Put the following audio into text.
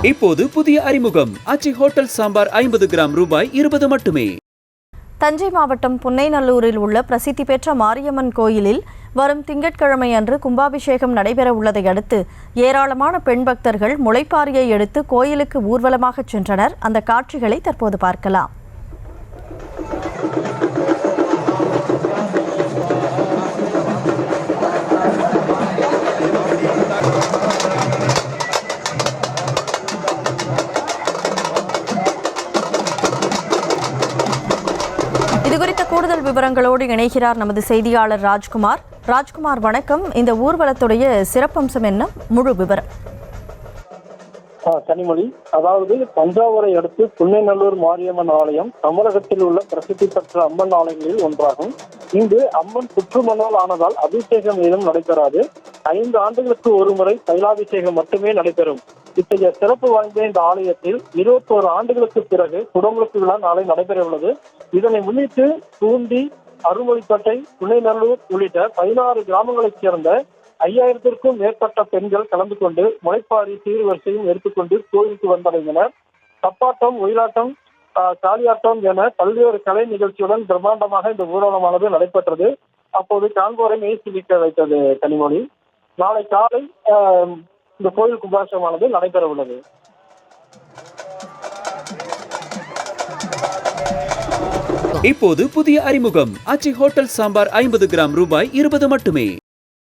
இப்போது புதிய அறிமுகம் ஆச்சி ஹோட்டல் சாம்பார் 50 கிராம் ரூபாய் 20 மட்டுமே. தஞ்சை மாவட்டம் புன்னைநல்லூரில் உள்ள பிரசித்தி பெற்ற மாரியம்மன் கோயிலில் வரும் திங்கட்கிழமை அன்று கும்பாபிஷேகம் நடைபெற உள்ளதை அடுத்து ஏராளமான பெண் பக்தர்கள் முளைப்பாரியை எடுத்து கோயிலுக்கு ஊர்வலமாக சென்றனர். அந்த காட்சிகளை தற்போது பார்க்கலாம். இதுகுறித்த கூடுதல் விவரங்களோடு இணைகிறார் நமது செய்தியாளர் ராஜ்குமார். ராஜ்குமார், வணக்கம். இந்த ஊர்வலத்துடைய சிறப்பம்சம் என்ன, முழு விவரம்? கனிமொழி, அதாவது தஞ்சாவூரை அடுத்து புன்னைநல்லூர் மாரியம்மன் ஆலயம் தமிழகத்தில் உள்ள பிரசித்தி பெற்ற அம்மன் ஆலயங்களில் ஒன்றாகும். இங்கு அம்மன் புற்றுமணல் ஆனதால் அபிஷேகம் ஏதும் நடைபெறாது. 5 ஆண்டுகளுக்கு ஒரு முறை தைலாபிஷேகம் மட்டுமே நடைபெறும். இத்தகைய சிறப்பு வாய்ந்த இந்த ஆலயத்தில் 21 ஆண்டுகளுக்கு பிறகு குடமுழுக்கு விழா நாளை நடைபெற உள்ளது. இதனை முன்னிட்டு பூண்டி, அருள்மொழிப்பேட்டை, புன்னைநல்லூர் உள்ளிட்ட 16 கிராமங்களைச் சேர்ந்த 5000த்திற்கும் மேற்பட்ட பெண்கள் கலந்து கொண்டு முளைப்பாரி சீர்வரிசையும் எடுத்துக்கொண்டு கோயிலுக்கு வந்தடைந்தனர். தப்பாட்டம், ஒயிலாட்டம், காளியாட்டம் என பல்வேறு கலை நிகழ்ச்சியுடன் பிரம்மாண்டமாக இந்த ஊர்வலமானது நடைபெற்றது. அப்போது காண்போரை மெய் சிலிக்க வைத்தது. கனிமொழி, நாளை காலை இந்த கோயில் கும்பாபிஷேகமானது நடைபெற உள்ளது. இப்போது புதிய அறிமுகம் ஆச்சி ஹோட்டல் சாம்பார் 50 கிராம் ரூபாய் 20 மட்டுமே.